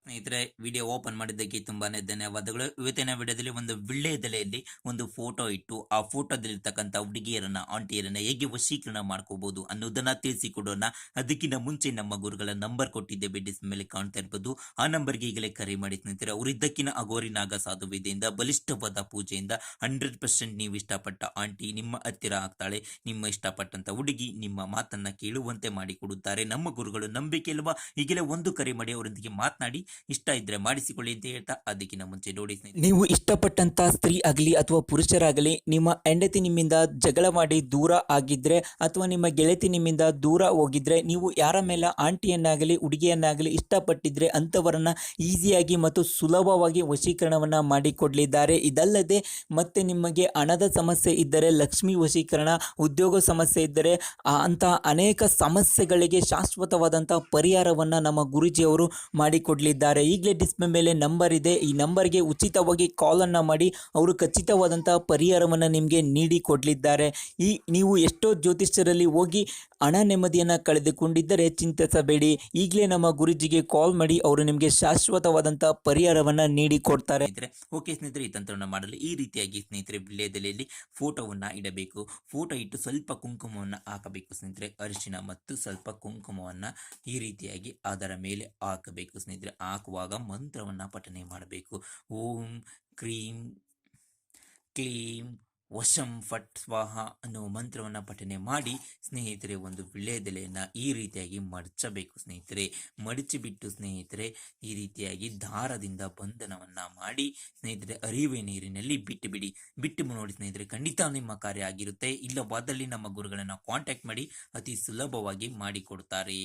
ಸ್ನೇಹಿತರೆ, video open ಮಾಡಿದ್ದಕ್ಕೆ ತುಂಬಾನೇ ಧನ್ಯವಾದಗಳು. ಇವತ್ತಿನ ವಿಡಿಯೋದಲ್ಲಿ ಒಂದು ವಿಳ್ಳೆದೆಲೆಯಲ್ಲಿ ಒಂದು ಫೋಟೋ ಇಟ್ಟು ಆ ಫೋಟೋದಲ್ಲಿರ್ತಕ್ಕಂಥ ಹುಡುಗಿಯರನ್ನ ಆಂಟಿಯರನ್ನ ಹೇಗೆ ವಶೀಕರಣ ಮಾಡ್ಕೋಬಹುದು ಅನ್ನೋದನ್ನ ತಿಳಿಸಿಕೊಡೋಣ. ಅದಕ್ಕಿಂತ ಮುಂಚೆ ನಮ್ಮ ಗುರುಗಳ ನಂಬರ್ ಕೊಟ್ಟಿದ್ದೇವೆ, ಮೇಲೆ ಕಾಣ್ತಾ ಇರ್ಬೋದು. ಆ ನಂಬರ್ಗೆ ಈಗಲೇ ಕರೆ ಮಾಡಿ ಸ್ನೇಹಿತರೆ. ಅವರು ಇದ್ದಕ್ಕಿನ ಅಗೋರಿ ನಾಗ ಸಾಧುವಿದೆಯಿಂದ ಬಲಿಷ್ಠವಾದ ಪೂಜೆಯಿಂದ 100% ನೀವು ಇಷ್ಟಪಟ್ಟ ಆಂಟಿ ನಿಮ್ಮ ಹತ್ತಿರ ಆಗ್ತಾಳೆ. ನಿಮ್ಮ ಇಷ್ಟಪಟ್ಟಂತ ಹುಡುಗಿ ನಿಮ್ಮ ಮಾತನ್ನ ಕೇಳುವಂತೆ ಮಾಡಿಕೊಡುತ್ತಾರೆ. ನಮ್ಮ ಗುರುಗಳು ನಂಬಿಕೆ ಇಲ್ವಾ? ಈಗಲೇ ಒಂದು ಕರೆ ಮಾಡಿ ಅವರೊಂದಿಗೆ ಮಾತನಾಡಿ ಇಷ್ಟ ಇದ್ರೆ ಮಾಡಿಸಿಕೊಳ್ಳಿ ಅಂತ ಹೇಳ್ತಾ, ಅದಕ್ಕಿಂತ ಮುಂಚೆ ನೋಡಿ ನೀವು ಇಷ್ಟಪಟ್ಟಂತ ಸ್ತ್ರೀ ಆಗಲಿ ಅಥವಾ ಪುರುಷರಾಗಲಿ ನಿಮ್ಮ ಹೆಂಡತಿ ನಿಮ್ಮಿಂದ ಜಗಳ ಮಾಡಿ ದೂರ ಆಗಿದ್ರೆ ಅಥವಾ ನಿಮ್ಮ ಗೆಳತಿ ನಿಮ್ಮಿಂದ ದೂರ ಹೋಗಿದ್ರೆ, ನೀವು ಯಾರ ಮೇಲೆ ಆಂಟಿಯನ್ನಾಗಲಿ ಹುಡುಗಿಯನ್ನಾಗಲಿ ಇಷ್ಟಪಟ್ಟಿದ್ರೆ ಅಂಥವರನ್ನ ಈಸಿಯಾಗಿ ಮತ್ತು ಸುಲಭವಾಗಿ ವಶೀಕರಣವನ್ನ ಮಾಡಿಕೊಡಲಿದ್ದಾರೆ. ಇದಲ್ಲದೆ ಮತ್ತೆ ನಿಮಗೆ ಹಣದ ಸಮಸ್ಯೆ ಇದ್ದರೆ ಲಕ್ಷ್ಮಿ ವಶೀಕರಣ, ಉದ್ಯೋಗ ಸಮಸ್ಯೆ ಇದ್ದರೆ ಅಂತ ಅನೇಕ ಸಮಸ್ಯೆಗಳಿಗೆ ಶಾಶ್ವತವಾದಂಥ ಪರಿಹಾರವನ್ನು ನಮ್ಮ ಗುರೂಜಿಯವರು ಮಾಡಿಕೊಡಲಿದ್ದಾರೆ. ಈಗಲೇ ಡಿಸ್ಪ್ಲೇ ಮೇಲೆ ನಂಬರ್ ಇದೆ, ಈ ನಂಬರ್ಗೆ ಉಚಿತವಾಗಿ ಕಾಲನ್ನು ಮಾಡಿ ಅವರು ಖಚಿತವಾದಂತಹ ಪರಿಹಾರವನ್ನು ನಿಮಗೆ ನೀಡಿ ಕೊಡಲಿದ್ದಾರೆ. ನೀವು ಎಷ್ಟೋ ಜ್ಯೋತಿಷ್ಯರಲ್ಲಿ ಹೋಗಿ ಹಣ ನೆಮ್ಮದಿಯನ್ನು ಕಳೆದುಕೊಂಡಿದ್ದರೆ ಚಿಂತಿಸಬೇಡಿ. ಈಗಲೇ ನಮ್ಮ ಗುರೂಜಿಗೆ ಕಾಲ್ ಮಾಡಿ ಅವರು ನಿಮಗೆ ಶಾಶ್ವತವಾದಂಥ ಪರಿಹಾರವನ್ನು ನೀಡಿ ಕೊಡ್ತಾರೆ. ಓಕೆ ಸ್ನೇಹಿತರೆ, ಈ ತಂತ್ರವನ್ನು ಮಾಡಲು ಈ ರೀತಿಯಾಗಿ ಸ್ನೇಹಿತರೆ ವಿಳ್ಯದೆಲೆಯಲ್ಲಿ ಫೋಟೋವನ್ನು ಇಡಬೇಕು. ಫೋಟೋ ಇಟ್ಟು ಸ್ವಲ್ಪ ಕುಂಕುಮವನ್ನು ಹಾಕಬೇಕು ಸ್ನೇಹಿತರೆ. ಅರಿಶಿನ ಮತ್ತು ಸ್ವಲ್ಪ ಕುಂಕುಮವನ್ನು ಈ ರೀತಿಯಾಗಿ ಅದರ ಮೇಲೆ ಹಾಕಬೇಕು ಸ್ನೇಹಿತರೆ. ಹಾಕುವಾಗ ಮಂತ್ರವನ್ನು ಪಠನೆ ಮಾಡಬೇಕು. ಓಂ ಕ್ರೀಂ ಕ್ಲೀಂ ವಶಂ ಫಟ್ ಸ್ವಾಹ ಅನ್ನೋ ಮಂತ್ರವನ್ನು ಪಠನೆ ಮಾಡಿ ಸ್ನೇಹಿತರೆ ಒಂದು ವಿಳ್ಯದೆಲೆಯನ್ನು ಈ ರೀತಿಯಾಗಿ ಮಡಚಬೇಕು ಸ್ನೇಹಿತರೆ. ಮಡಚಿಬಿಟ್ಟು ಸ್ನೇಹಿತರೆ ಈ ರೀತಿಯಾಗಿ ದಾರದಿಂದ ಬಂಧನವನ್ನು ಮಾಡಿ ಸ್ನೇಹಿತರೆ ಹರಿಯುವ ನೀರಿನಲ್ಲಿ ಬಿಟ್ಟು ನೋಡಿ ಸ್ನೇಹಿತರೆ, ಖಂಡಿತ ನಿಮ್ಮ ಕಾರ್ಯ ಆಗಿರುತ್ತೆ. ಇಲ್ಲವಾದಲ್ಲಿ ನಮ್ಮ ಗುರುಗಳನ್ನು ಕಾಂಟ್ಯಾಕ್ಟ್ ಮಾಡಿ ಅತಿ ಸುಲಭವಾಗಿ ಮಾಡಿಕೊಡ್ತಾರೆ.